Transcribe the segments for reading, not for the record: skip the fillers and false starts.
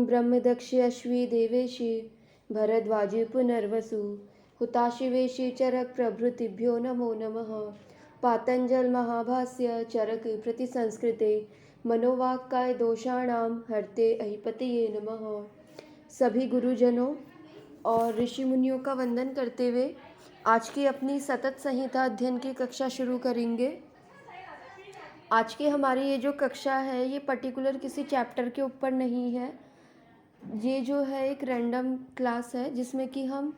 ब्रह्मदक्षि अश्वी देवेशि भरद्वाजे पुनर्वसु हुताशिवेशि चरक प्रभृतिभ्यो नमो नमः। पातंजल महाभाष्य चरक प्रति संस्कृते मनोवाक्काय दोषाणाम हरते अहिपतये नमः। सभी गुरुजनों और ऋषि मुनियों का वंदन करते हुए आज की अपनी सतत संहिता अध्ययन की कक्षा शुरू करेंगे। आज की हमारी ये जो कक्षा है ये पर्टिकुलर किसी चैप्टर के ऊपर नहीं है, ये जो है एक रैंडम क्लास है जिसमें कि हम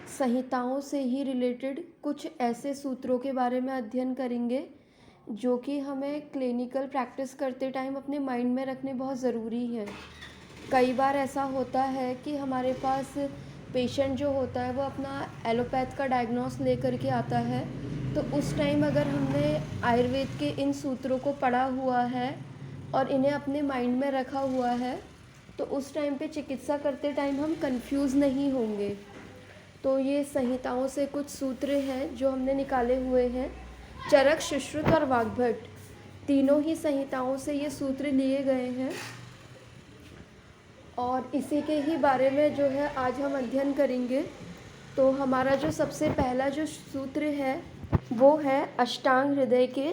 संहिताओं से ही रिलेटेड कुछ ऐसे सूत्रों के बारे में अध्ययन करेंगे जो कि हमें क्लिनिकल प्रैक्टिस करते टाइम अपने माइंड में रखने बहुत ज़रूरी है। कई बार ऐसा होता है कि हमारे पास पेशेंट जो होता है वो अपना एलोपैथ का डायग्नोस लेकर के आता है, तो उस टाइम अगर हमने आयुर्वेद के इन सूत्रों को पढ़ा हुआ है और इन्हें अपने माइंड में रखा हुआ है तो उस टाइम पे चिकित्सा करते टाइम हम कंफ्यूज नहीं होंगे। तो ये संहिताओं से कुछ सूत्र हैं जो हमने निकाले हुए हैं। चरक, सुश्रुत और वाग्भट तीनों ही संहिताओं से ये सूत्र लिए गए हैं और इसी के ही बारे में जो है आज हम अध्ययन करेंगे। तो हमारा जो सबसे पहला जो सूत्र है वो है अष्टांग हृदय के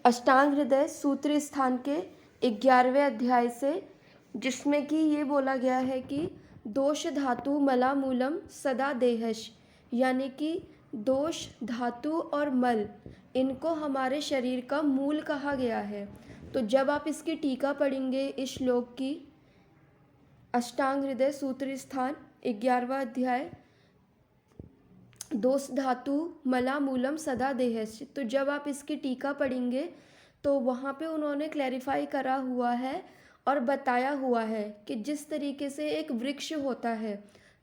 अष्टांग हृदय सूत्र स्थान के 11वें अध्याय से, जिसमें कि ये बोला गया है कि दोष धातु मलामूलम सदा देहश, यानी कि दोष धातु और मल इनको हमारे शरीर का मूल कहा गया है। तो जब आप इसकी टीका पढ़ेंगे इस श्लोक की, अष्टांग हृदय सूत्र स्थान 11वां अध्याय, दोष धातु मलामूलम सदा देहश, तो जब आप इसकी टीका पढ़ेंगे तो वहाँ पे उन्होंने क्लैरिफाई करा हुआ है और बताया हुआ है कि जिस तरीके से एक वृक्ष होता है,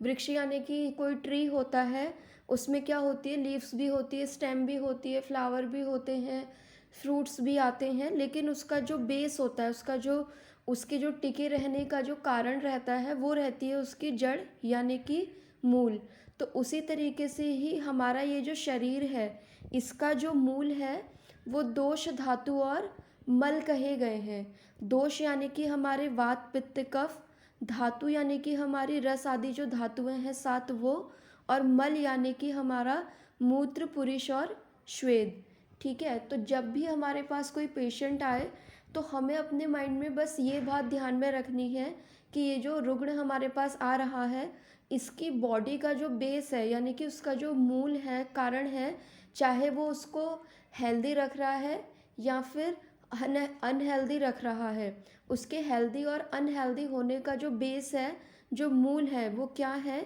वृक्ष यानी कि कोई ट्री होता है, उसमें क्या होती है, लीव्स भी होती है, स्टेम भी होती है, फ्लावर भी होते हैं, फ्रूट्स भी आते हैं, लेकिन उसका जो बेस होता है, उसके जो टिके रहने का जो कारण रहता है वो रहती है उसकी जड़ यानी कि मूल। तो उसी तरीके से ही हमारा ये जो शरीर है इसका जो मूल है वो दोष धातु और मल कहे गए हैं। दोष यानी कि हमारे वात पित्त कफ, धातु यानी कि हमारी रस आदि जो धातुएं हैं 7 वो, और मल यानी कि हमारा मूत्र पुरुष और श्वेद। ठीक है, तो जब भी हमारे पास कोई पेशेंट आए तो हमें अपने माइंड में बस ये बात ध्यान में रखनी है कि ये जो रुग्ण हमारे पास आ रहा है इसकी बॉडी का जो बेस है यानी कि उसका जो मूल है, कारण है, चाहे वो उसको हेल्दी रख रहा है या फिर अनहेल्दी रख रहा है, उसके हेल्दी और अनहेल्दी होने का जो बेस है, जो मूल है, वो क्या है,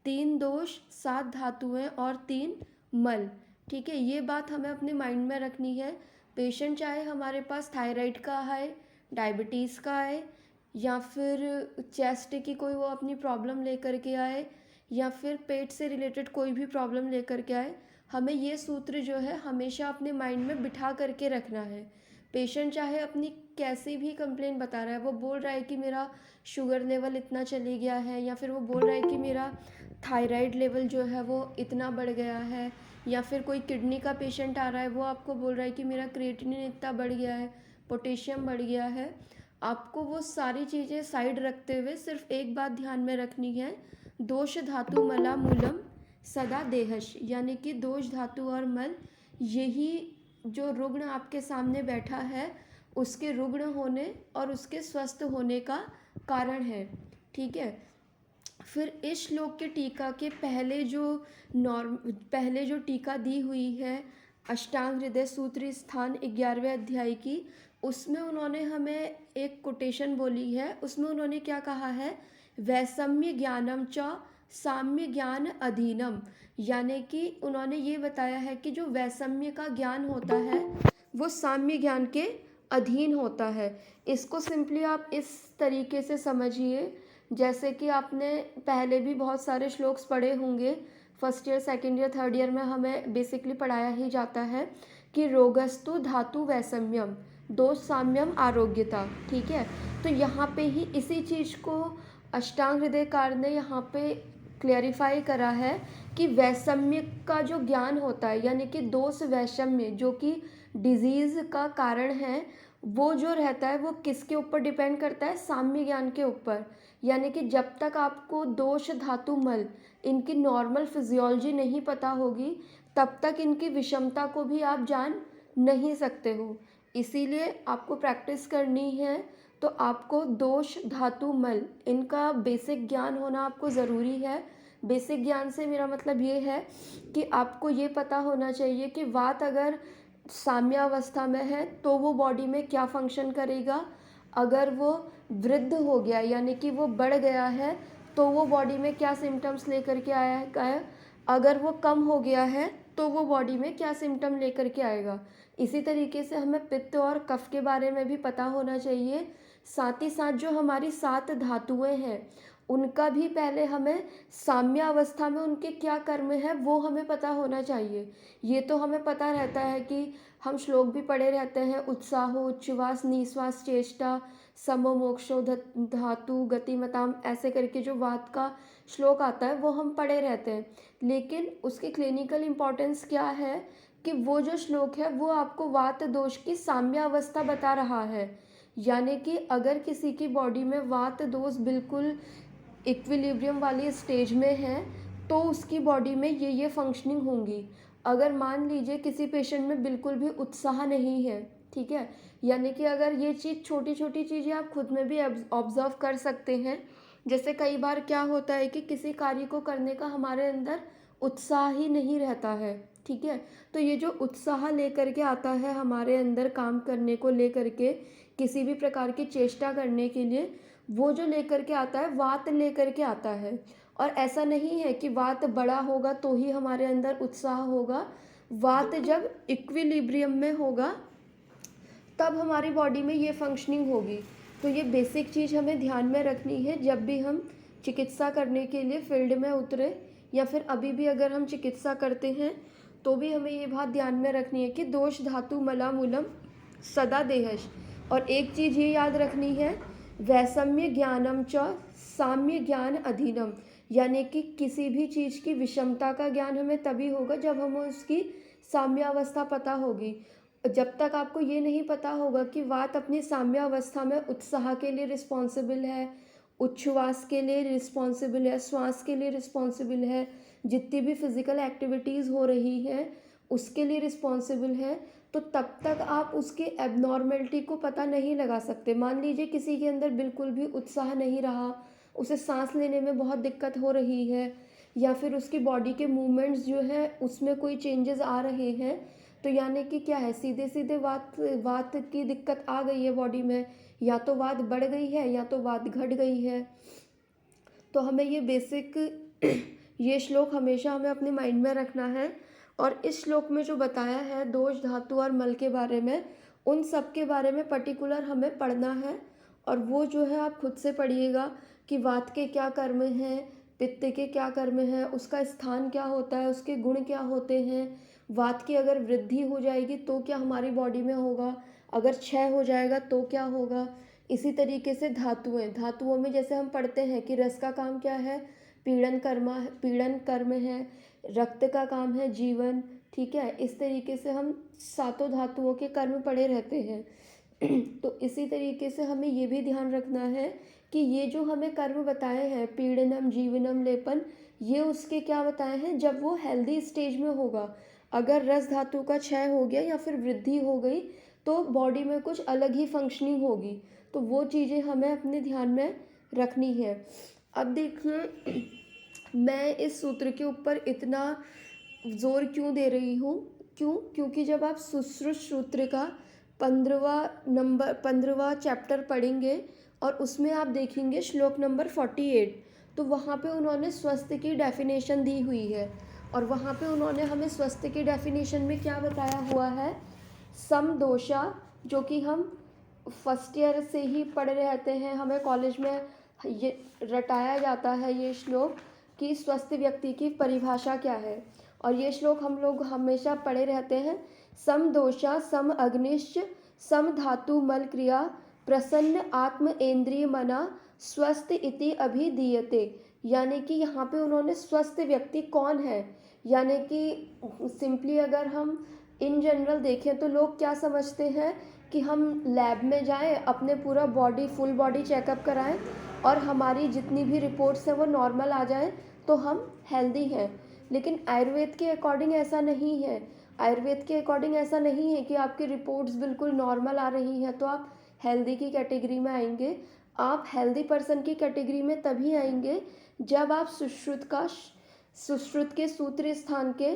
3 दोष, 7 धातुएं और 3 मल। ठीक है, ये बात हमें अपने माइंड में रखनी है। पेशेंट चाहे हमारे पास थायराइड का आए, डायबिटीज़ का आए, या फिर चेस्ट की कोई वो अपनी प्रॉब्लम लेकर के आए, या फिर पेट से रिलेटेड कोई भी प्रॉब्लम लेकर के आए, हमें ये सूत्र जो है हमेशा अपने माइंड में बिठा करके रखना है। पेशेंट चाहे अपनी कैसी भी कंप्लेंट बता रहा है, वो बोल रहा है कि मेरा शुगर लेवल इतना चली गया है, या फिर वो बोल रहा है कि मेरा थायराइड लेवल जो है वो इतना बढ़ गया है, या फिर कोई किडनी का पेशेंट आ रहा है वो आपको बोल रहा है कि मेरा क्रिएटिनिन इतना बढ़ गया है, पोटेशियम बढ़ गया है, आपको वो सारी चीज़ें साइड रखते हुए सिर्फ एक बात ध्यान में रखनी है, दोष धातु मला मूलम सदा देहश, यानी कि दोष धातु और मल यही जो रुग्ण आपके सामने बैठा है उसके रुग्ण होने और उसके स्वस्थ होने का कारण है। ठीक है, फिर इस श्लोक के टीका के पहले जो टीका दी हुई है अष्टांग हृदय सूत्र स्थान 11वें अध्याय की, उसमें उन्होंने हमें एक कोटेशन बोली है। उसमें उन्होंने क्या कहा है, वैषम्य ज्ञानम च साम्य ज्ञान अधीनम, यानी कि उन्होंने ये बताया है कि जो वैषम्य का ज्ञान होता है वो साम्य ज्ञान के अधीन होता है। इसको सिंपली आप इस तरीके से समझिए, जैसे कि आपने पहले भी बहुत सारे श्लोक्स पढ़े होंगे, first year, second year, third year में हमें बेसिकली पढ़ाया ही जाता है कि रोगस्तु धातु वैषम्यम दोष साम्यम आरोग्यता। ठीक है, तो यहाँ पे ही इसी चीज़ को अष्टांग हृदयकार ने यहाँ पे क्लेरिफाई करा है कि वैषम्य का जो ज्ञान होता है यानी कि दोष वैषम्य जो कि डिजीज़ का कारण है, वो जो रहता है वो किसके ऊपर डिपेंड करता है, साम्य ज्ञान के ऊपर। यानी कि जब तक आपको दोष धातु मल इनकी नॉर्मल फिजियोलॉजी नहीं पता होगी, तब तक इनकी विषमता को भी आप जान नहीं सकते हो। इसीलिए आपको प्रैक्टिस करनी है, तो आपको दोष धातु मल इनका बेसिक ज्ञान होना आपको ज़रूरी है। बेसिक ज्ञान से मेरा मतलब ये है कि आपको ये पता होना चाहिए कि वात अगर साम्यावस्था में है तो वो बॉडी में क्या फंक्शन करेगा, अगर वो वृद्ध हो गया यानी कि वो बढ़ गया है तो वो बॉडी में क्या सिम्टम्स लेकर के आएगा, अगर वो कम हो गया है तो वो बॉडी में क्या सिम्टम लेकर के आएगा। इसी तरीके से हमें पित्त और कफ के बारे में भी पता होना चाहिए। साथ ही साथ जो हमारी 7 धातुएं हैं उनका भी पहले हमें साम्य अवस्था में उनके क्या कर्म है वो हमें पता होना चाहिए। ये तो हमें पता रहता है कि हम श्लोक भी पढ़े रहते हैं, उत्साहो उच्छ्वास निश्वास चेष्टा समो मोक्षो धातु गतिमताम, ऐसे करके जो वात का श्लोक आता है वो हम पढ़े रहते हैं। लेकिन उसकी क्लिनिकल इम्पोर्टेंस क्या है कि वो जो श्लोक है वो आपको वात दोष की साम्य अवस्था बता रहा है। यानी कि अगर किसी की बॉडी में वात दोष बिल्कुल इक्विलिब्रियम वाली स्टेज में है तो उसकी बॉडी में ये फंक्शनिंग होंगी। अगर मान लीजिए किसी पेशेंट में बिल्कुल भी उत्साह नहीं है, ठीक है, यानी कि अगर ये चीज़ छोटी छोटी चीज़ें आप खुद में भी ऑब्जर्व कर सकते हैं। जैसे कई बार क्या होता है कि किसी कार्य को करने का हमारे अंदर उत्साह ही नहीं रहता है, ठीक है, तो ये जो उत्साह लेकर के आता है हमारे अंदर काम करने को लेकर के, किसी भी प्रकार की चेष्टा करने के लिए, वो जो लेकर के आता है वात लेकर के आता है। और ऐसा नहीं है कि वात बड़ा होगा तो ही हमारे अंदर उत्साह होगा, वात जब इक्विलिब्रियम में होगा तब हमारी बॉडी में ये फंक्शनिंग होगी। तो ये बेसिक चीज़ हमें ध्यान में रखनी है जब भी हम चिकित्सा करने के लिए फील्ड में उतरे, या फिर अभी भी अगर हम चिकित्सा करते हैं तो भी हमें ये बात ध्यान में रखनी है कि दोष धातु मला मूलम सदा देहश। और एक चीज़ ये याद रखनी है, वैषम्य ज्ञानम च साम्य ज्ञान अधीनम, यानी कि किसी भी चीज़ की विषमता का ज्ञान हमें तभी होगा जब हमें उसकी साम्यावस्था पता होगी। जब तक आपको ये नहीं पता होगा कि वात अपनी साम्यावस्था में उत्साह के लिए रिस्पॉन्सिबल है, उच्छ्वास के लिए रिस्पॉन्सिबल है, श्वास के लिए रिस्पॉन्सिबल है, जितनी भी फिज़िकल एक्टिविटीज़ हो रही हैं उसके लिए रिस्पॉन्सिबल है, तो तब तक आप उसकी एबनॉर्मेलिटी को पता नहीं लगा सकते। मान लीजिए किसी के अंदर बिल्कुल भी उत्साह नहीं रहा, उसे सांस लेने में बहुत दिक्कत हो रही है, या फिर उसकी बॉडी के मूवमेंट्स जो है उसमें कोई चेंजेस आ रहे हैं, तो यानी कि क्या है, सीधे सीधे वात वात की दिक्कत आ गई है बॉडी में, या तो वात बढ़ गई है या तो वात घट गई है। तो हमें ये बेसिक ये श्लोक हमेशा हमें अपने माइंड में रखना है। और इस श्लोक में जो बताया है दोष धातु और मल के बारे में, उन सब के बारे में पर्टिकुलर हमें पढ़ना है। और वो जो है आप खुद से पढ़िएगा कि वात के क्या कर्म हैं, पित्त के क्या कर्म हैं, उसका स्थान क्या होता है, उसके गुण क्या होते हैं, वात की अगर वृद्धि हो जाएगी तो क्या हमारी बॉडी में होगा, अगर क्षय हो जाएगा तो क्या होगा। इसी तरीके से धातुओं में जैसे हम पढ़ते हैं कि रस का काम क्या है, पीड़न कर्म है, रक्त का काम है जीवन, ठीक है। इस तरीके से हम सातों धातुओं के कर्म पढ़े रहते हैं। तो इसी तरीके से हमें ये भी ध्यान रखना है कि ये जो हमें कर्म बताए हैं पीड़नम जीवनम लेपन, ये उसके क्या बताए हैं जब वो हेल्दी स्टेज में होगा। अगर रस धातु का क्षय हो गया या फिर वृद्धि हो गई तो बॉडी में कुछ अलग ही फंक्शनिंग होगी। तो वो चीज़ें हमें अपने ध्यान में रखनी है। अब देखिए मैं इस सूत्र के ऊपर इतना ज़ोर क्यों दे रही हूँ, क्योंकि जब आप सुश्रुत सूत्र का 15वां चैप्टर पढ़ेंगे और उसमें आप देखेंगे श्लोक नंबर 48, तो वहाँ पे उन्होंने स्वास्थ्य की डेफिनेशन दी हुई है। और वहाँ पे उन्होंने हमें स्वास्थ्य की डेफिनेशन में क्या बताया हुआ है, समदोषा, जो कि हम फर्स्ट ईयर से ही पढ़ रहते हैं, हमें कॉलेज में ये रटाया जाता है ये श्लोक कि स्वस्थ व्यक्ति की परिभाषा क्या है। और ये श्लोक हम लोग हमेशा पढ़े रहते हैं, सम दोषा सम अग्निश्च सम धातु मल क्रिया प्रसन्न आत्म इंद्रिय मना स्वस्थ इति अभिधीयते। यानी कि यहाँ पे उन्होंने स्वस्थ व्यक्ति कौन है, यानी कि सिंपली अगर हम इन जनरल देखें तो लोग क्या समझते हैं कि हम लैब में जाएं, अपने पूरा बॉडी फुल बॉडी चेकअप कराएं और हमारी जितनी भी रिपोर्ट्स हैं वो नॉर्मल आ जाएं तो हम हेल्दी हैं। लेकिन आयुर्वेद के अकॉर्डिंग ऐसा नहीं है। आयुर्वेद के अकॉर्डिंग ऐसा नहीं है कि आपकी रिपोर्ट्स बिल्कुल नॉर्मल आ रही हैं तो आप हेल्दी की कैटेगरी में आएंगे। आप हेल्दी पर्सन की कैटेगरी में तभी आएंगे जब आप सुश्रुत के सूत्र स्थान के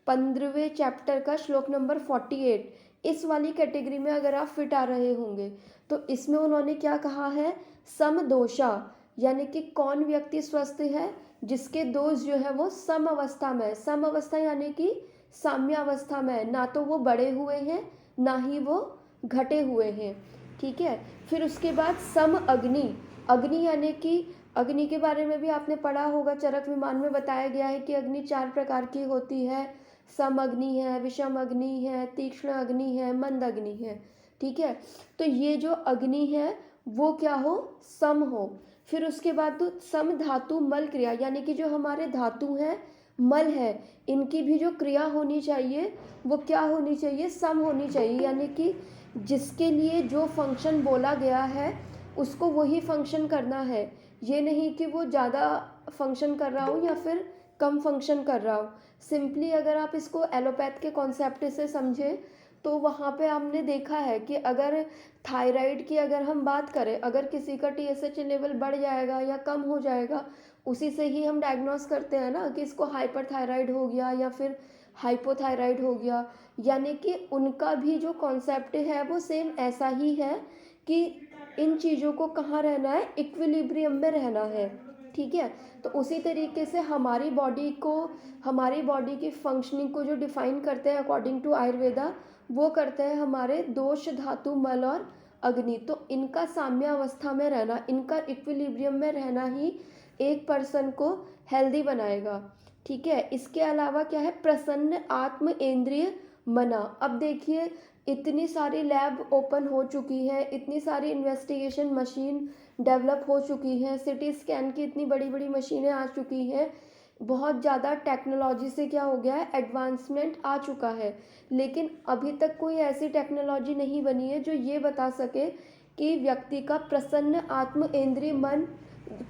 15वें चैप्टर का श्लोक नंबर 48 इस वाली कैटेगरी में अगर आप फिट आ रहे होंगे। तो इसमें उन्होंने क्या कहा है, समदोषा, यानी कि कौन व्यक्ति स्वस्थ है, जिसके दोष जो है वो सम अवस्था में, सम अवस्था यानी कि साम्य अवस्था में, ना तो वो बढ़े हुए हैं ना ही वो घटे हुए हैं। ठीक है। फिर उसके बाद सम अग्नि, अग्नि यानी कि अग्नि के बारे में भी आपने पढ़ा होगा, चरक विमान में बताया गया है कि अग्नि 4 प्रकार की होती है। सम अग्नि है, विषम अग्नि है, तीक्ष्ण अग्नि है, मंद अग्नि है। ठीक है। तो ये जो अग्नि है वो क्या हो, सम हो। फिर उसके बाद तो सम धातु मल क्रिया, यानी कि जो हमारे धातु हैं, मल है, इनकी भी जो क्रिया होनी चाहिए वो क्या होनी चाहिए, सम होनी चाहिए। यानी कि जिसके लिए जो फंक्शन बोला गया है उसको वही फंक्शन करना है। ये नहीं कि वो ज़्यादा फंक्शन कर रहा हो या फिर कम फंक्शन कर रहा हो। सिंपली अगर आप इसको एलोपैथ के कॉन्सेप्ट से समझें तो वहाँ पे हमने देखा है कि अगर थायराइड की अगर हम बात करें, अगर किसी का TSH लेवल बढ़ जाएगा या कम हो जाएगा, उसी से ही हम डायग्नोस करते हैं ना कि इसको हाइपरथायराइड हो गया या फिर हाइपोथायराइड हो गया। यानी कि उनका भी जो कॉन्सेप्ट है वो सेम ऐसा ही है कि इन चीज़ों को कहाँ रहना है, इक्विलिब्रियम में रहना है। ठीक है। तो उसी तरीके से हमारी बॉडी को, हमारी बॉडी की फंक्शनिंग को जो डिफाइन करते हैं अकॉर्डिंग टू आयुर्वेदा, वो करते हैं हमारे दोष धातु मल और अग्नि। तो इनका साम्य अवस्था में रहना, इनका इक्विलिब्रियम में रहना ही एक पर्सन को हेल्दी बनाएगा। ठीक है। इसके अलावा क्या है, प्रसन्न आत्म इंद्रिय मना। अब देखिए इतनी सारी लैब ओपन हो चुकी है, इतनी सारी इन्वेस्टिगेशन मशीन डेवलप हो चुकी हैं, सिटी स्कैन की इतनी बड़ी बड़ी मशीनें आ चुकी हैं, बहुत ज़्यादा टेक्नोलॉजी से क्या हो गया है, एडवांसमेंट आ चुका है। लेकिन अभी तक कोई ऐसी टेक्नोलॉजी नहीं बनी है जो ये बता सके कि व्यक्ति का प्रसन्न आत्म इंद्रिय मन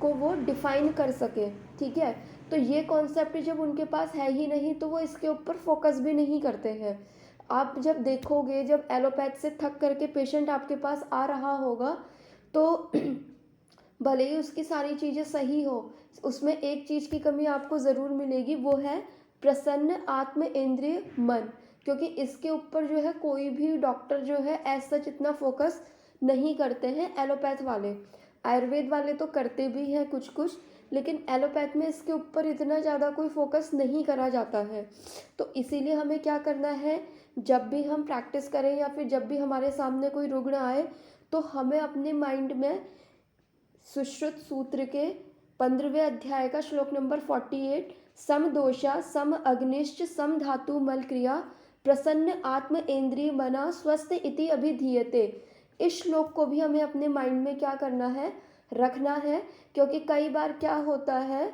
को वो डिफाइन कर सके। ठीक है। तो ये कॉन्सेप्ट जब उनके पास है ही नहीं तो वो इसके ऊपर फोकस भी नहीं करते हैं। आप जब देखोगे, जब एलोपैथ से थक करके पेशेंट आपके पास आ रहा होगा तो भले ही उसकी सारी चीज़ें सही हो, उसमें एक चीज़ की कमी आपको ज़रूर मिलेगी, वो है प्रसन्न आत्म इंद्रिय मन। क्योंकि इसके ऊपर जो है कोई भी डॉक्टर जो है ऐसा इतना फोकस नहीं करते हैं एलोपैथ वाले। आयुर्वेद वाले तो करते भी हैं कुछ कुछ, लेकिन एलोपैथ में इसके ऊपर इतना ज़्यादा कोई फोकस नहीं करा जाता है। तो इसीलिए हमें क्या करना है, जब भी हम प्रैक्टिस करें या फिर जब भी हमारे सामने कोई रुग्ण आए तो हमें अपने माइंड में सुश्रुत सूत्र के 15वें अध्याय का श्लोक नंबर 48, सम दोषा सम अग्निश्च सम धातु मल क्रिया प्रसन्न आत्म इंद्रिय मना स्वस्थ इति अभिधीयते। इस श्लोक को भी हमें अपने माइंड में क्या करना है, रखना है। क्योंकि कई बार क्या होता है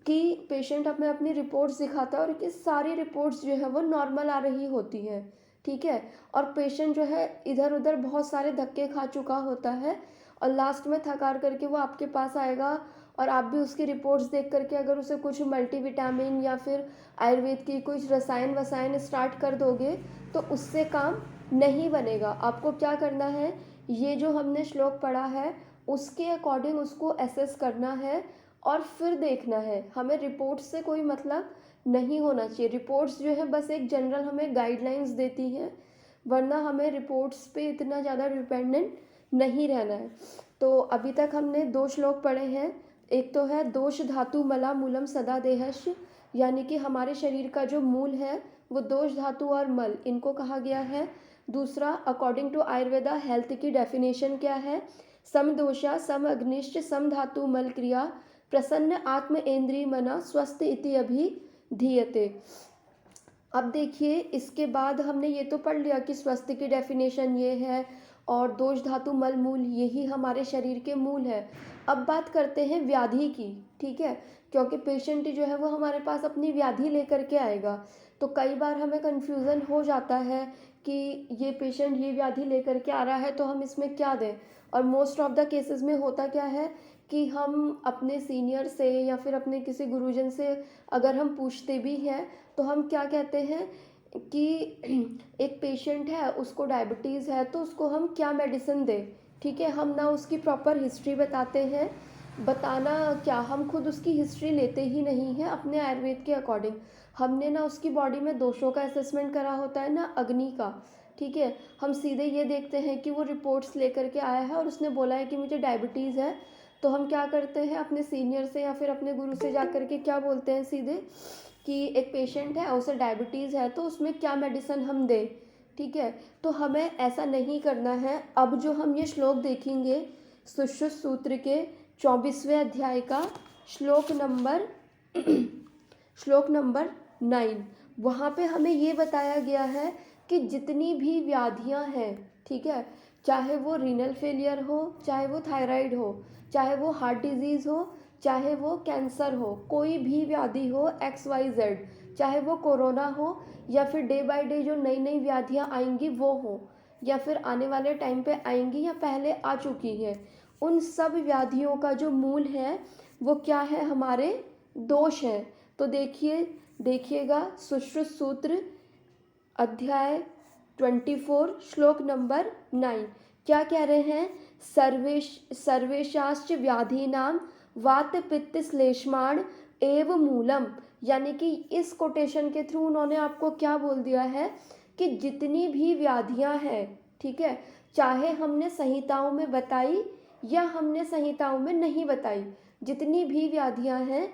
कि पेशेंट हमें अपनी रिपोर्ट्स दिखाता है और कि सारी रिपोर्ट्स जो है वो नॉर्मल आ रही होती हैं। ठीक है। और पेशेंट जो है इधर उधर बहुत सारे धक्के खा चुका होता है और लास्ट में थक हार करके वो आपके पास आएगा और आप भी उसकी रिपोर्ट्स देख करके अगर उसे कुछ मल्टीविटामिन या फिर आयुर्वेद की कुछ रसायन वसायन स्टार्ट कर दोगे तो उससे काम नहीं बनेगा। आपको क्या करना है, ये जो हमने श्लोक पढ़ा है उसके अकॉर्डिंग उसको एसेस करना है और फिर देखना है। हमें रिपोर्ट्स से कोई मतलब नहीं होना चाहिए। रिपोर्ट्स जो है बस एक जनरल हमें गाइडलाइंस देती हैं, वरना हमें रिपोर्ट्स पे इतना ज़्यादा डिपेंडेंट नहीं रहना है। तो अभी तक हमने 2 श्लोक पढ़े हैं। एक तो है दोष धातु मला मूलम सदा देहस्य, यानी कि हमारे शरीर का जो मूल है वो दोष धातु और मल, इनको कहा गया है। दूसरा, अकॉर्डिंग टू आयुर्वेदा हेल्थ की डेफिनेशन क्या है, सम दोषा सम अग्निश्च सम धातु मल क्रिया प्रसन्न आत्म इंद्रिय मना स्वस्थ इति अभिधीयते। अब देखिए इसके बाद हमने ये तो पढ़ लिया कि स्वस्थ की डेफिनेशन ये है और दोष धातु मल मूल यही हमारे शरीर के मूल है। अब बात करते हैं व्याधि की। ठीक है। क्योंकि पेशेंट जो है वो हमारे पास अपनी व्याधि लेकर के आएगा तो कई बार हमें कन्फ्यूज़न हो जाता है कि ये पेशेंट ये व्याधि लेकर के आ रहा है तो हम इसमें क्या दें। और मोस्ट ऑफ द केसेस में होता क्या है कि हम अपने सीनियर से या फिर अपने किसी गुरुजन से अगर हम पूछते भी हैं तो हम क्या कहते हैं कि एक पेशेंट है, उसको डायबिटीज़ है, तो उसको हम क्या मेडिसिन दें। ठीक है, हम ना उसकी प्रॉपर हिस्ट्री बताते हैं। बताना क्या, हम खुद उसकी हिस्ट्री लेते ही नहीं हैं अपने आयुर्वेद के अकॉर्डिंग। हमने ना उसकी बॉडी में दोषों का असेसमेंट करा होता है ना अग्नि का। ठीक है, हम सीधे ये देखते हैं कि वो रिपोर्ट्स लेकर के आया है और उसने बोला है कि मुझे डायबिटीज़ है। तो हम क्या करते हैं, अपने सीनियर से या फिर अपने गुरु से जा कर के क्या बोलते हैं सीधे कि एक पेशेंट है, उसे डायबिटीज़ है, तो उसमें क्या मेडिसिन हम दें। ठीक है, तो हमें ऐसा नहीं करना है। अब जो हम ये श्लोक देखेंगे सुश्रुत सूत्र के 24वें अध्याय का श्लोक नंबर श्लोक नंबर 9, वहाँ पे हमें ये बताया गया है कि जितनी भी व्याधियाँ हैं, ठीक है, चाहे वो रीनल फेलियर हो, चाहे वो थायराइड हो, चाहे वो हार्ट डिजीज़ हो, चाहे वो कैंसर हो, कोई भी व्याधि हो XYZ, चाहे वो कोरोना हो या फिर डे बाय डे जो नई नई व्याधियाँ आएंगी वो हो, या फिर आने वाले टाइम पे आएंगी या पहले आ चुकी हैं, उन सब व्याधियों का जो मूल है वो क्या है, हमारे दोष हैं। तो देखिएगा सुश्रुत सूत्र अध्याय 24 श्लोक नंबर 9 क्या कह रहे हैं, सर्वेशाश्च व्याधीनाम वात पित्त श्लेष्माण एव मूलम। यानी कि इस कोटेशन के थ्रू उन्होंने आपको क्या बोल दिया है कि जितनी भी व्याधियां हैं, ठीक है, चाहे हमने संहिताओं में बताई या हमने संहिताओं में नहीं बताई, जितनी भी व्याधियां हैं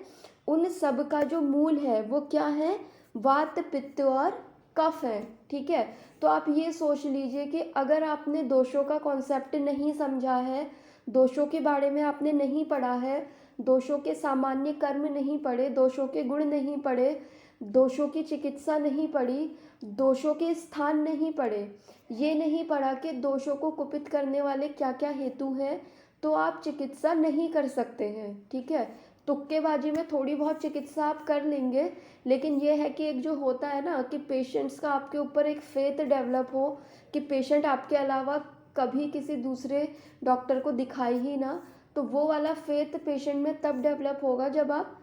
उन सब का जो मूल है वो क्या है, वात पित्त और कफ है। ठीक है, तो आप ये सोच लीजिए कि अगर आपने दोषों का कॉन्सेप्ट नहीं समझा है, दोषों के बारे में आपने नहीं पढ़ा है, दोषों के सामान्य कर्म नहीं पढ़े, दोषों के गुण नहीं पढ़े, दोषों की चिकित्सा नहीं पढ़ी, दोषों के स्थान नहीं पढ़े, ये नहीं पढ़ा कि दोषों को कुपित करने वाले क्या क्या हेतु हैं, तो आप चिकित्सा नहीं कर सकते हैं। ठीक है, तुक्केबाजी में थोड़ी बहुत चिकित्सा आप कर लेंगे, लेकिन ये है कि एक जो होता है ना कि पेशेंट्स का आपके ऊपर एक फेथ डेवलप हो कि पेशेंट आपके अलावा कभी किसी दूसरे डॉक्टर को दिखाए ही ना, तो वो वाला फेथ पेशेंट में तब डेवलप होगा जब आप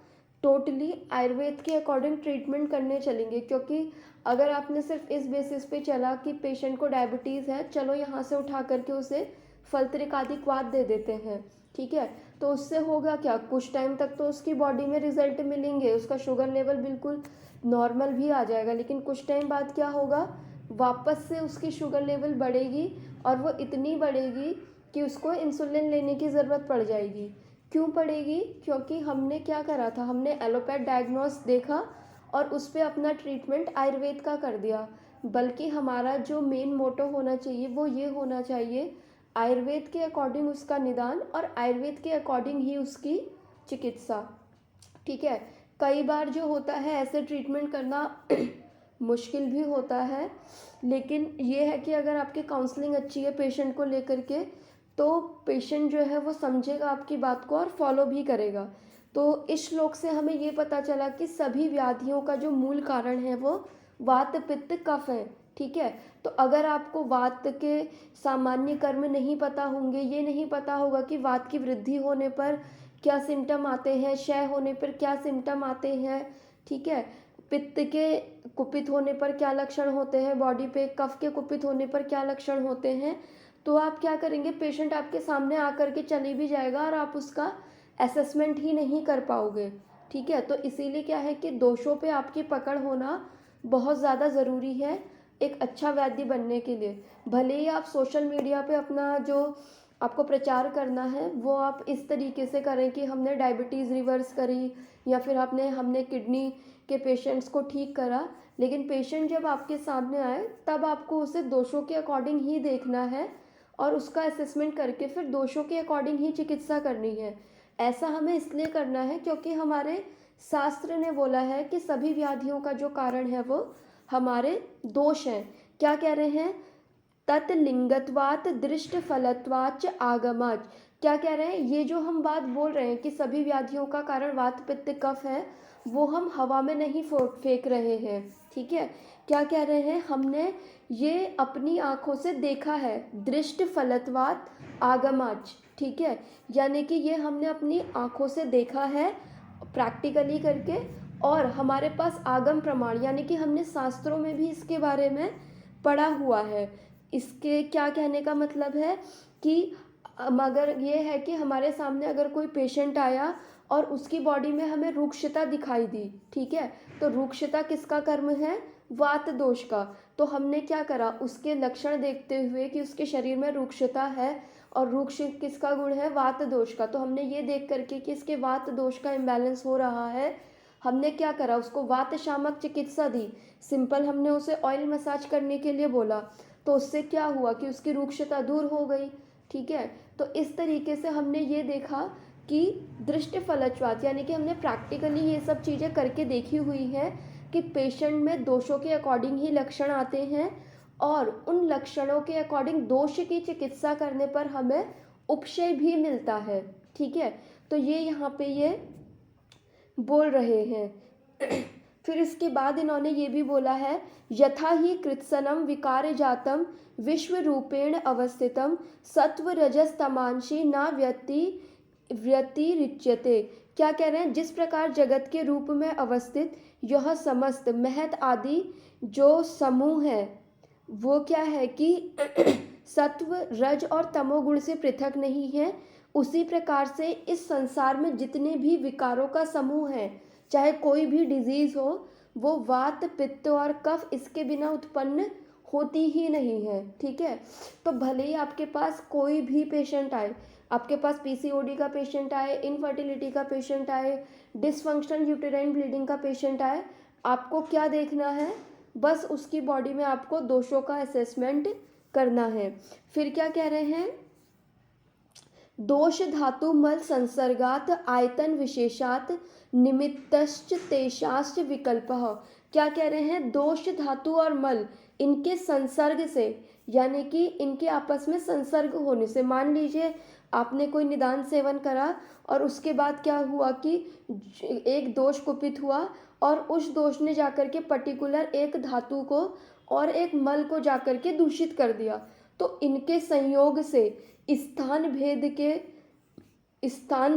टोटली आयुर्वेद के अकॉर्डिंग ट्रीटमेंट करने चलेंगे। क्योंकि अगर आपने सिर्फ इस बेसिस पे चला कि पेशेंट को डायबिटीज़ है, चलो यहाँ से उठा करके उसे फलत्रिक आदि क्वाथ दे देते हैं, ठीक है, तो उससे होगा क्या, कुछ टाइम तक तो उसकी बॉडी में रिजल्ट मिलेंगे, उसका शुगर लेवल बिल्कुल नॉर्मल भी आ जाएगा, लेकिन कुछ टाइम बाद क्या होगा, वापस से उसकी शुगर लेवल बढ़ेगी और वो इतनी बढ़ेगी कि उसको इंसुलिन लेने की ज़रूरत पड़ जाएगी। क्यों पड़ेगी, क्योंकि हमने क्या करा था, हमने एलोपैथ डायग्नोस देखा और उस पर अपना ट्रीटमेंट आयुर्वेद का कर दिया। बल्कि हमारा जो मेन मोटो होना चाहिए वो ये होना चाहिए, आयुर्वेद के अकॉर्डिंग उसका निदान और आयुर्वेद के अकॉर्डिंग ही उसकी चिकित्सा। ठीक है, कई बार जो होता है ऐसे ट्रीटमेंट करना मुश्किल भी होता है, लेकिन ये है कि अगर आपकी काउंसलिंग अच्छी है पेशेंट को लेकर के, तो पेशेंट जो है वो समझेगा आपकी बात को और फॉलो भी करेगा। तो इस श्लोक से हमें ये पता चला कि सभी व्याधियों का जो मूल कारण है वो वात पित्त कफ है। ठीक है, तो अगर आपको वात के सामान्य कर्म नहीं पता होंगे, ये नहीं पता होगा कि वात की वृद्धि होने पर क्या सिम्टम आते हैं, क्षय होने पर क्या सिम्टम आते हैं, ठीक है, पित्त के कुपित होने पर क्या लक्षण होते हैं बॉडी पे, कफ के कुपित होने पर क्या लक्षण होते हैं, तो आप क्या करेंगे, पेशेंट आपके सामने आकर के चले भी जाएगा और आप उसका असेसमेंट ही नहीं कर पाओगे। ठीक है, तो इसीलिए क्या है कि दोषों पे आपकी पकड़ होना बहुत ज़्यादा ज़रूरी है एक अच्छा वैद्य बनने के लिए। भले ही आप सोशल मीडिया पे अपना जो आपको प्रचार करना है वो आप इस तरीके से करें कि हमने डायबिटीज़ रिवर्स करी या फिर हमने किडनी के पेशेंट्स को ठीक करा, लेकिन पेशेंट जब आपके सामने आए तब आपको उसे दोषों के अकॉर्डिंग ही देखना है और उसका असेसमेंट करके फिर दोषों के अकॉर्डिंग ही चिकित्सा करनी है। ऐसा हमें इसलिए करना है क्योंकि हमारे शास्त्र ने बोला है कि सभी व्याधियों का जो कारण है वो हमारे दोष हैं। क्या कह रहे हैं, तत्लिंगत्वात् दृष्ट फलत्वाच आगमाच, क्या कह रहे हैं, ये जो हम बात बोल रहे हैं कि सभी व्याधियों का कारण वात पित्त कफ है, वो हम हवा में नहीं फेंक रहे हैं, ठीक है। क्या कह रहे हैं, हमने ये अपनी आँखों से देखा है, दृष्ट फलत्वात् आगमाच, ठीक है। यानी कि ये हमने अपनी आँखों से देखा है प्रैक्टिकली करके, और हमारे पास आगम प्रमाण यानी कि हमने शास्त्रों में भी इसके बारे में पढ़ा हुआ है। इसके क्या कहने का मतलब है कि अगर ये है कि हमारे सामने अगर कोई पेशेंट आया और उसकी बॉडी में हमें रुक्षता दिखाई दी, ठीक है, तो रुक्षता किसका कर्म है, वात दोष का। तो हमने क्या करा, उसके लक्षण देखते हुए कि उसके शरीर में रुक्षता है, और रुक्ष किसका गुण है, वात दोष का, तो हमने ये देख करके कि इसके वात दोष का इम्बैलेंस हो रहा है, हमने क्या करा, उसको वात शामक चिकित्सा दी। सिंपल हमने उसे ऑयल मसाज करने के लिए बोला, तो उससे क्या हुआ कि उसकी रुक्षता दूर हो गई, ठीक है। तो इस तरीके से हमने ये देखा कि दृष्टि फलत्वात् यानी कि हमने प्रैक्टिकली ये सब चीज़ें करके देखी हुई हैं कि पेशेंट में दोषों के अकॉर्डिंग ही लक्षण आते हैं, और उन लक्षणों के अकॉर्डिंग दोष की चिकित्सा करने पर हमें उपशय भी मिलता है, ठीक है। तो ये यहाँ पे ये बोल रहे हैं। फिर इसके बाद इन्होंने ये भी बोला है, यथा ही कृत्सनम विकार जातम विश्व रूपेण अवस्थितम सत्व रजस तमांशी न व्यतिरिच्यते। क्या कह रहे हैं, जिस प्रकार जगत के रूप में अवस्थित यह समस्त महत आदि जो समूह है, वो क्या है कि सत्व रज और तमोगुण से पृथक नहीं है, उसी प्रकार से इस संसार में जितने भी विकारों का समूह है, चाहे कोई भी डिजीज़ हो, वो वात पित्त और कफ इसके बिना उत्पन्न होती ही नहीं है, ठीक है। तो भले ही आपके पास कोई भी पेशेंट आए, आपके पास पीसीओडी का पेशेंट आए, इनफर्टिलिटी का पेशेंट आए, डिसफंक्शनल यूटेराइन ब्लीडिंग का पेशेंट आए, आपको क्या देखना है, बस उसकी बॉडी में आपको दोषों का असेसमेंट करना है। फिर क्या कह रहे हैं, दोष धातु मल संसर्गात आयतन विशेषात निमित्तश्च तेषाश्च विकल्पः। क्या कह रहे हैं, दोष धातु और मल इनके संसर्ग से, यानी कि इनके आपस में संसर्ग होने से, मान लीजिए आपने कोई निदान सेवन करा और उसके बाद क्या हुआ कि एक दोष कुपित हुआ, और उस दोष ने जाकर के पर्टिकुलर एक धातु को और एक मल को जाकर के दूषित कर दिया, तो इनके संयोग से स्थान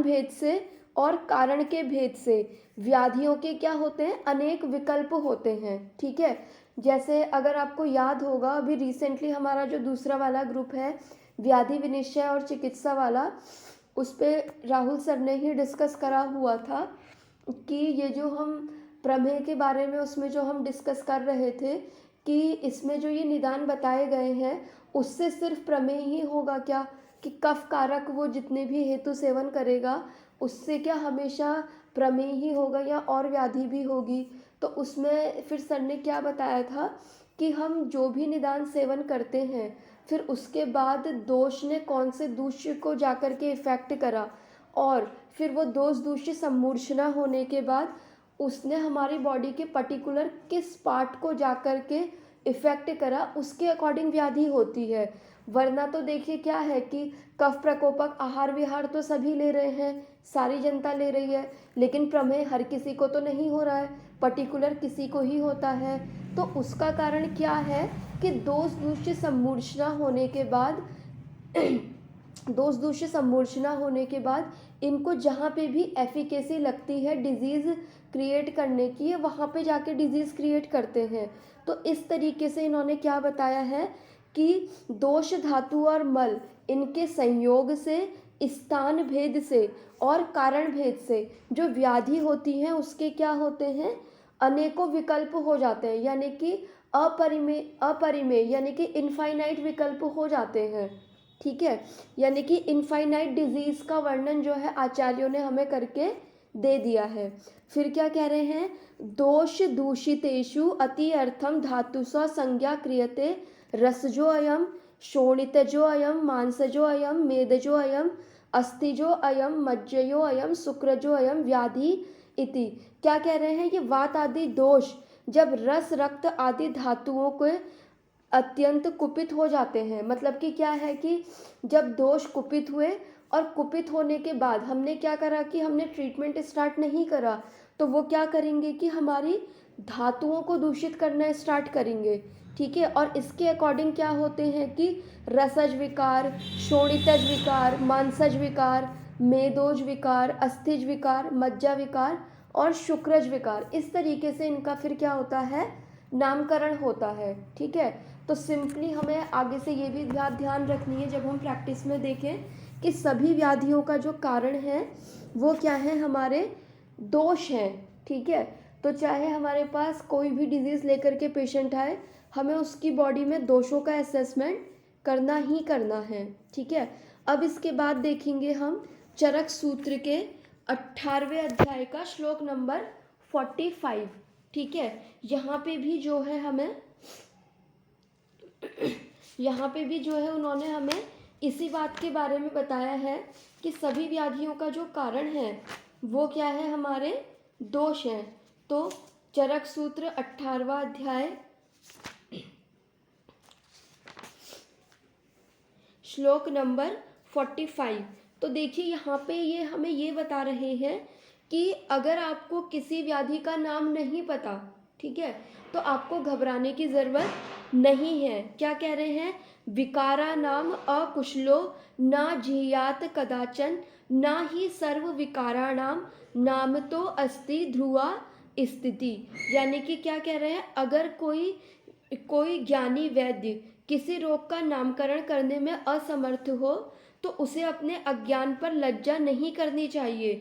भेद से और कारण के भेद से व्याधियों के क्या होते हैं, अनेक विकल्प होते हैं, ठीक है। जैसे अगर आपको याद होगा, अभी रिसेंटली हमारा जो दूसरा वाला ग्रुप है व्याधि विनिश्चय और चिकित्सा वाला, उस पर राहुल सर ने ही डिस्कस करा हुआ था कि ये जो हम प्रमेय के बारे में उसमें जो हम डिस्कस कर रहे थे कि इसमें जो ये निदान बताए गए हैं उससे सिर्फ प्रमेय ही होगा क्या, कि कफ कारक वो जितने भी हेतु सेवन करेगा उससे क्या हमेशा प्रमेय ही होगा या और व्याधि भी होगी। तो उसमें फिर सर ने क्या बताया था कि हम जो भी निदान सेवन करते हैं, फिर उसके बाद दोष ने कौन से दूष्य को जाकर के इफ़ेक्ट करा, और फिर वो दोष दूष्य सम्मूर्छना होने के बाद उसने हमारी बॉडी के पर्टिकुलर किस पार्ट को जाकर के इफ़ेक्ट करा, उसके अकॉर्डिंग व्याधि होती है। वरना तो देखिए क्या है कि कफ प्रकोपक आहार विहार तो सभी ले रहे हैं, सारी जनता ले रही है, लेकिन प्रमेय हर किसी को तो नहीं हो रहा है, पर्टिकुलर किसी को ही होता है। तो उसका कारण क्या है कि दोष दूष्य सम्मूर्छना होने के बाद दोष दूष्य सम्मूर्छना होने के बाद इनको जहाँ पे भी एफिकेसी लगती है डिजीज़ क्रिएट करने की, वहाँ पे जाके डिजीज़ क्रिएट करते हैं। तो इस तरीके से इन्होंने क्या बताया है कि दोष धातु और मल इनके संयोग से, स्थान भेद से और कारण भेद से जो व्याधि होती हैं उसके क्या होते हैं, अनेकों विकल्प हो जाते हैं, यानी कि अपरिमेय यानी कि इनफाइनाइट विकल्प हो जाते हैं, ठीक है। यानी कि इनफाइनाइट डिजीज़ का वर्णन जो है आचार्यों ने हमें करके दे दिया है। फिर क्या कह रहे हैं, दोष दूषितेषु अति अर्थम धातुसा संज्ञा क्रियते रसजो अयम शोणितजो अयम मांसजो अयम मेदजो अयम अस्थिजो अयम मज्जयो अयम शुक्रजो अयम व्याधि इति। क्या कह रहे हैं, ये वात आदि दोष जब रस रक्त आदि धातुओं के अत्यंत कुपित हो जाते हैं, मतलब कि क्या है कि जब दोष कुपित हुए और कुपित होने के बाद हमने क्या करा कि हमने ट्रीटमेंट स्टार्ट नहीं करा, तो वो क्या करेंगे कि हमारी धातुओं को दूषित करना स्टार्ट करेंगे। ठीक है, और इसके अकॉर्डिंग क्या होते हैं कि रसज विकार, शोणितज विकार, मांसज विकार, मेदोज विकार, अस्थिज विकार, मज्जा विकार और शुक्रज विकार, इस तरीके से इनका फिर क्या होता है, नामकरण होता है। ठीक है, तो सिंपली हमें आगे से ये भी ध्यान रखनी है जब हम प्रैक्टिस में देखें कि सभी व्याधियों का जो कारण है वो क्या है, हमारे दोष हैं। ठीक है, तो चाहे हमारे पास कोई भी डिजीज़ लेकर के पेशेंट आए, हमें उसकी बॉडी में दोषों का असेसमेंट करना ही करना है। ठीक है, अब इसके बाद देखेंगे हम चरक सूत्र के 18वें अध्याय का श्लोक नंबर 45। ठीक है, यहाँ पे भी जो है हमें यहाँ पे भी जो है उन्होंने हमें इसी बात के बारे में बताया है कि सभी व्याधियों का जो कारण है वो क्या है, हमारे दोष हैं। तो चरक सूत्र 18वां अध्याय श्लोक नंबर 45। तो देखिए यहाँ पे ये हमें ये बता रहे हैं कि अगर आपको किसी व्याधि का नाम नहीं पता, ठीक है, तो आपको घबराने की ज़रूरत नहीं है। क्या कह रहे हैं, विकारा नाम अकुशलो ना जिह्यात कदाचन ना ही सर्व विकाराणाम नाम तो अस्ति ध्रुवा स्थिति। यानी कि क्या कह रहे हैं, अगर कोई ज्ञानी वैद्य किसी रोग का नामकरण करने में असमर्थ हो तो उसे अपने अज्ञान पर लज्जा नहीं करनी चाहिए।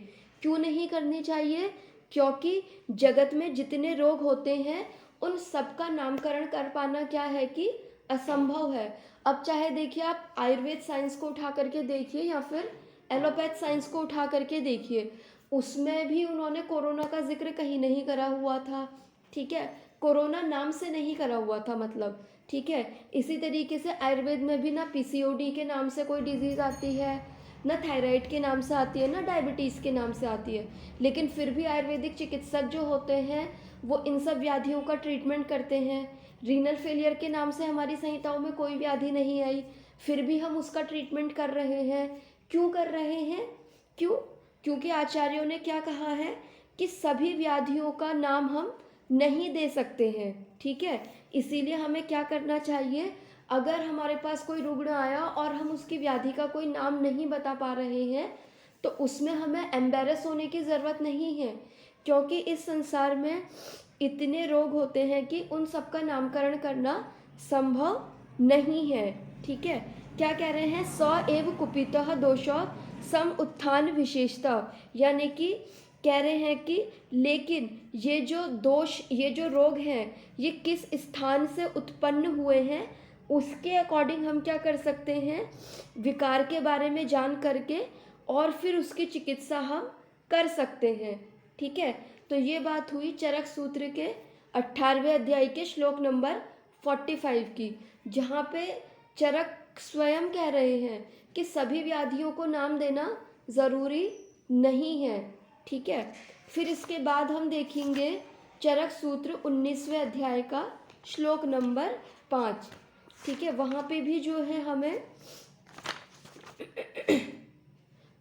क्यों नहीं करनी चाहिए, क्योंकि जगत में जितने रोग होते हैं उन सब का नामकरण कर पाना क्या है कि असंभव है। अब चाहे देखिए आप आयुर्वेद साइंस को उठा करके देखिए या फिर एलोपैथ साइंस को उठा करके देखिए, उसमें भी उन्होंने कोरोना का जिक्र कहीं नहीं करा हुआ था। ठीक है, कोरोना नाम से नहीं करा हुआ था मतलब। ठीक है, इसी तरीके से आयुर्वेद में भी ना पीसीओडी के नाम से कोई डिजीज़ आती है, ना थायराइड के नाम से आती है, ना डायबिटीज़ के नाम से आती है, लेकिन फिर भी आयुर्वेदिक चिकित्सक जो होते हैं वो इन सब व्याधियों का ट्रीटमेंट करते हैं। रीनल फेलियर के नाम से हमारी संहिताओं में कोई व्याधि नहीं आई, फिर भी हम उसका ट्रीटमेंट कर रहे हैं। क्यों कर रहे हैं, क्यों, क्योंकि आचार्यों ने क्या कहा है कि सभी व्याधियों का नाम हम नहीं दे सकते हैं। ठीक है, इसीलिए हमें क्या करना चाहिए, अगर हमारे पास कोई रुग्ण आया और हम उसकी व्याधि का कोई नाम नहीं बता पा रहे हैं तो उसमें हमें एम्बेरस होने की ज़रूरत नहीं है, क्योंकि इस संसार में इतने रोग होते हैं कि उन सब का नामकरण करना संभव नहीं है। ठीक है, क्या कह रहे हैं, स एव कुपितः दोषः सम उत्थान विशेषता, यानी कि कह रहे हैं कि लेकिन ये जो दोष, ये जो रोग हैं, ये किस स्थान से उत्पन्न हुए हैं उसके अकॉर्डिंग हम क्या कर सकते हैं, विकार के बारे में जान करके और फिर उसकी चिकित्सा हम कर सकते हैं। ठीक है, तो ये बात हुई चरक सूत्र के 18वें अध्याय के श्लोक नंबर 45 की, जहाँ पे चरक स्वयं कह रहे हैं कि सभी व्याधियों को नाम देना ज़रूरी नहीं है। ठीक है, फिर इसके बाद हम देखेंगे चरक सूत्र 19वें अध्याय का श्लोक नंबर 5। ठीक है, वहाँ पे भी जो है हमें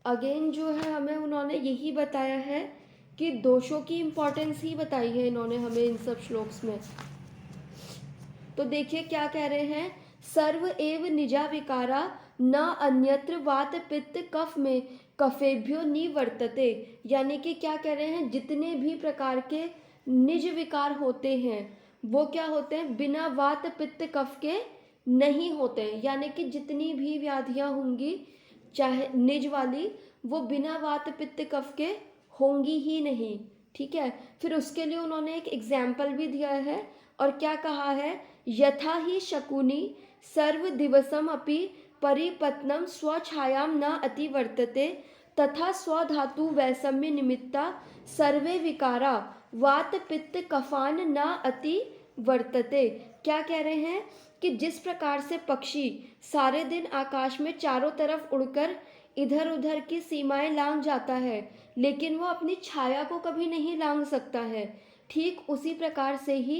अगेन जो है हमें उन्होंने यही बताया है कि दोषों की इम्पोर्टेंस ही बताई है इन्होंने हमें इन सब श्लोक्स में। तो देखिए क्या कह रहे हैं, सर्व एव निजा विकारा न अन्यत्र वात पित्त कफ में कफेभ्यो निवर्तते। यानी कि क्या कह रहे हैं, जितने भी प्रकार के निज विकार होते हैं वो क्या होते हैं, बिना वात पित्त कफ के नहीं होते हैं। यानी कि जितनी भी व्याधियां होंगी चाहे निज वाली, वो बिना वात पित्त कफ के होंगी ही नहीं। ठीक है, फिर उसके लिए उन्होंने एक एग्जाम्पल भी दिया है और क्या कहा है, यथा ही शकुनी सर्व दिवसम अपि परिपत्नम स्वछायाम न अतिवर्तते तथा स्वधातु वैषम्य निमित्ता सर्वे विकारा वात पित्त कफान न अति वर्तते। क्या कह रहे हैं कि जिस प्रकार से पक्षी सारे दिन आकाश में चारों तरफ उड़कर इधर उधर की सीमाएं लांघ जाता है लेकिन वो अपनी छाया को कभी नहीं लांघ सकता है, ठीक उसी प्रकार से ही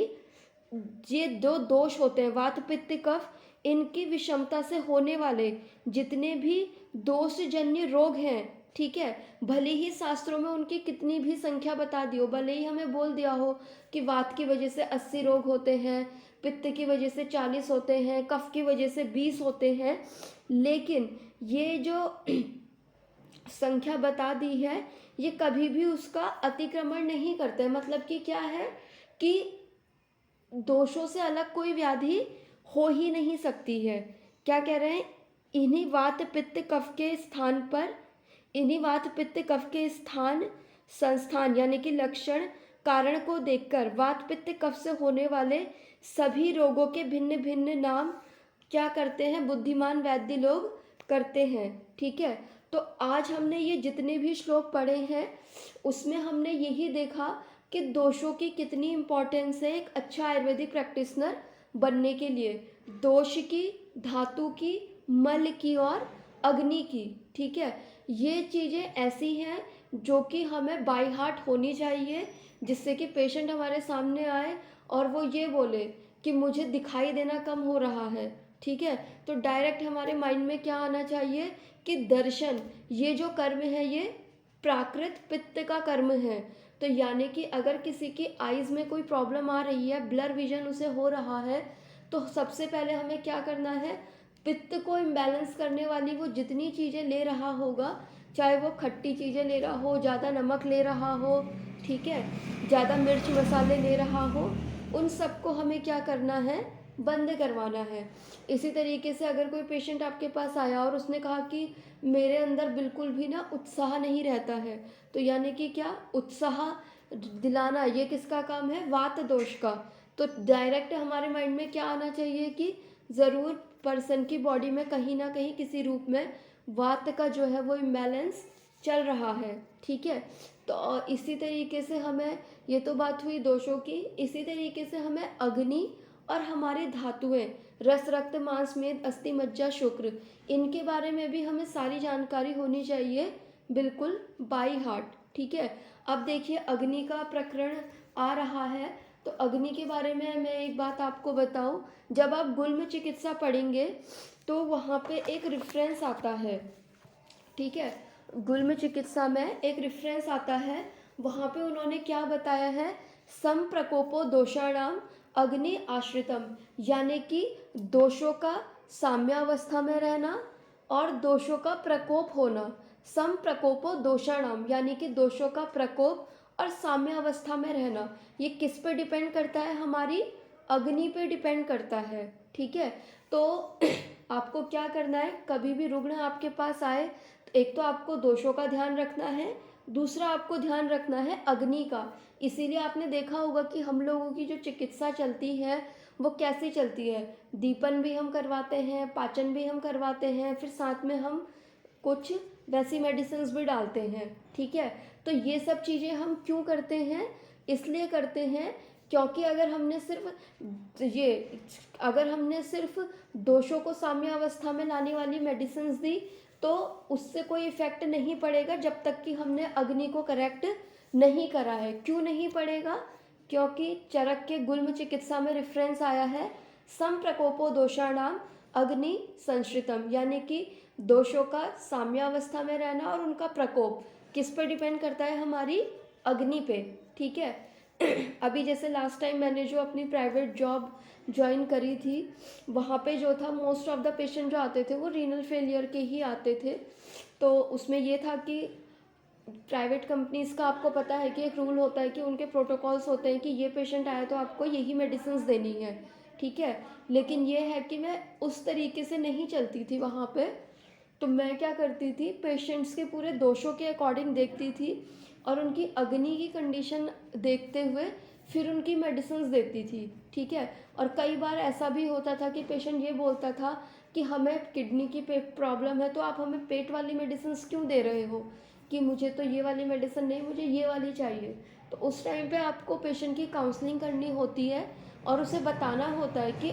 ये दो दोष होते हैं वात पित्त कफ, इनकी विषमता से होने वाले जितने भी दोषजन्य रोग हैं, ठीक है, भले ही शास्त्रों में उनकी कितनी भी संख्या बता दी हो, भले ही हमें बोल दिया हो कि वात की वजह से 80 रोग होते हैं, पित्त की वजह से 40 होते हैं, कफ की वजह से 20 होते हैं, लेकिन ये जो संख्या बता दी है ये कभी भी उसका अतिक्रमण नहीं करते। मतलब कि क्या है कि दोषों से अलग कोई व्याधि हो ही नहीं सकती है। क्या कह रहे हैं, इन्हीं वात पित्त कफ के स्थान पर, इन्हीं वात पित्त कफ के स्थान संस्थान यानी कि लक्षण कारण को देखकर वात पित्त कफ से होने वाले सभी रोगों के भिन्न भिन्न नाम क्या करते हैं, बुद्धिमान वैद्य लोग करते हैं। ठीक है, तो आज हमने ये जितने भी श्लोक पढ़े हैं उसमें हमने यही देखा कि दोषों की कितनी इम्पोर्टेंस है एक अच्छा आयुर्वेदिक प्रैक्टिशनर बनने के लिए। दोष की, धातु की, मल की और अग्नि की। ठीक है, ये चीज़ें ऐसी हैं जो कि हमें बाय हार्ट होनी चाहिए, जिससे कि पेशेंट हमारे सामने आए और वो ये बोले कि मुझे दिखाई देना कम हो रहा है। ठीक है, तो डायरेक्ट हमारे माइंड में क्या आना चाहिए कि दर्शन, ये जो कर्म है ये प्राकृत पित्त का कर्म है। तो यानी कि अगर किसी की आईज में कोई प्रॉब्लम आ रही है, ब्लर विजन उसे हो रहा है, तो सबसे पहले हमें क्या करना है, पित्त को इम्बैलेंस करने वाली वो जितनी चीज़ें ले रहा होगा, चाहे वो खट्टी चीज़ें ले रहा हो, ज़्यादा नमक ले रहा हो, ठीक है, ज़्यादा मिर्च मसाले ले रहा हो, उन सबको हमें क्या करना है, बंद करवाना है। इसी तरीके से अगर कोई पेशेंट आपके पास आया और उसने कहा कि मेरे अंदर बिल्कुल भी ना उत्साह नहीं रहता है, तो यानी कि क्या, उत्साह दिलाना ये किसका काम है, वात दोष का। तो डायरेक्ट हमारे माइंड में क्या आना चाहिए कि ज़रूर पर्सन की बॉडी में कहीं ना कहीं किसी रूप में वात का जो है वो इम्बैलेंस चल रहा है। ठीक है, तो इसी तरीके से हमें, ये तो बात हुई दोषों की, इसी तरीके से हमें अग्नि और हमारे धातुएं, रस रक्त मांस मेद अस्थि मज्जा शुक्र, इनके बारे में भी हमें सारी जानकारी होनी चाहिए बिल्कुल बाई हार्ट। ठीक है, अब देखिए अग्नि का प्रकरण आ रहा है, तो अग्नि के बारे में मैं एक बात आपको बताऊं, जब आप गुल्म चिकित्सा पढ़ेंगे तो वहाँ पे एक रेफरेंस आता है। ठीक है, गुल्म चिकित्सा में एक रेफरेंस आता है, वहाँ पे उन्होंने क्या बताया है, सम प्रकोपो दोषाणाम अग्नि आश्रितम, यानी कि दोषों का साम्यावस्था में रहना और दोषों का प्रकोप होना। सम प्रकोपो दोषाणाम यानी कि दोषों का प्रकोप और साम्यावस्था में रहना, ये किस पे डिपेंड करता है, हमारी अग्नि पे डिपेंड करता है। ठीक है, तो आपको क्या करना है, कभी भी रुग्ण आपके पास आए तो एक तो आपको दोषों का ध्यान रखना है, दूसरा आपको ध्यान रखना है अग्नि का। इसीलिए आपने देखा होगा कि हम लोगों की जो चिकित्सा चलती है वो कैसी चलती है, दीपन भी हम करवाते हैं, पाचन भी हम करवाते हैं, फिर साथ में हम कुछ वैसी मेडिसिन भी डालते हैं। ठीक है, तो ये सब चीज़ें हम क्यों करते हैं, इसलिए करते हैं क्योंकि अगर हमने सिर्फ दोषों को साम्य अवस्था में लाने वाली मेडिसिन दी तो उससे कोई इफेक्ट नहीं पड़ेगा जब तक कि हमने अग्नि को करेक्ट नहीं करा है। क्यों नहीं पड़ेगा, क्योंकि चरक के गुल्म चिकित्सा में रेफरेंस आया है, सम प्रकोपो दोषाणाम अग्नि संश्रितम, यानी कि दोषों का साम्यावस्था में रहना और उनका प्रकोप किस पर डिपेंड करता है, हमारी अग्नि पे। ठीक है, अभी जैसे लास्ट टाइम मैंने जो अपनी प्राइवेट जॉब ज्वाइन करी थी, वहाँ पे जो था मोस्ट ऑफ द पेशेंट जो आते थे वो रीनल फेलियर के ही आते थे। तो उसमें ये था कि प्राइवेट कंपनीज़ का आपको पता है कि एक रूल होता है कि उनके प्रोटोकॉल्स होते हैं कि ये पेशेंट आया तो आपको यही मेडिसिन देनी है। ठीक है, लेकिन ये है कि मैं उस तरीके से नहीं चलती थी वहाँ पे। तो मैं क्या करती थी, पेशेंट्स के पूरे दोषों के अकॉर्डिंग देखती थी और उनकी अग्नि की कंडीशन देखते हुए फिर उनकी मेडिसिन देती थी। ठीक है, और कई बार ऐसा भी होता था कि पेशेंट ये बोलता था कि हमें किडनी की प्रॉब्लम है तो आप हमें पेट वाली मेडिसिन क्यों दे रहे हो, कि मुझे तो ये वाली मेडिसिन नहीं, मुझे ये वाली चाहिए। तो उस टाइम पे आपको पेशेंट की काउंसलिंग करनी होती है और उसे बताना होता है कि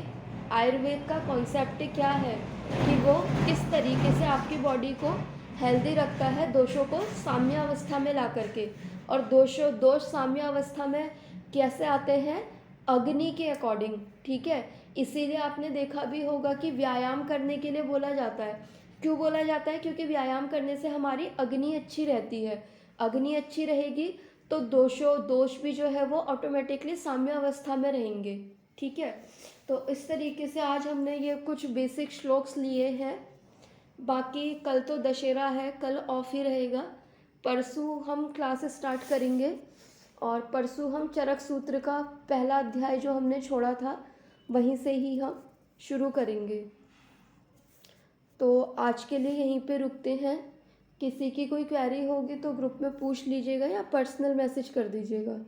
आयुर्वेद का कॉन्सेप्ट क्या है, कि वो किस तरीके से आपकी बॉडी को हेल्दी रखता है दोषों को साम्य अवस्था में ला करके। और दोष साम्य अवस्था में कैसे आते हैं, अग्नि के अकॉर्डिंग। ठीक है, इसीलिए आपने देखा भी होगा कि व्यायाम करने के लिए बोला जाता है। क्यों बोला जाता है? क्योंकि व्यायाम करने से हमारी अग्नि अच्छी रहती है। अग्नि अच्छी रहेगी तो दोष भी जो है वो ऑटोमेटिकली साम्य अवस्था में रहेंगे। ठीक है, तो इस तरीके से आज हमने ये कुछ बेसिक श्लोक्स लिए हैं। बाकी कल तो दशहरा है, कल ऑफ ही रहेगा। परसों हम क्लास स्टार्ट करेंगे और परसों हम चरक सूत्र का पहला अध्याय जो हमने छोड़ा था वहीं से ही हम शुरू करेंगे। तो आज के लिए यहीं पे रुकते हैं। किसी की कोई क्वेरी होगी तो ग्रुप में पूछ लीजिएगा या पर्सनल मैसेज कर दीजिएगा।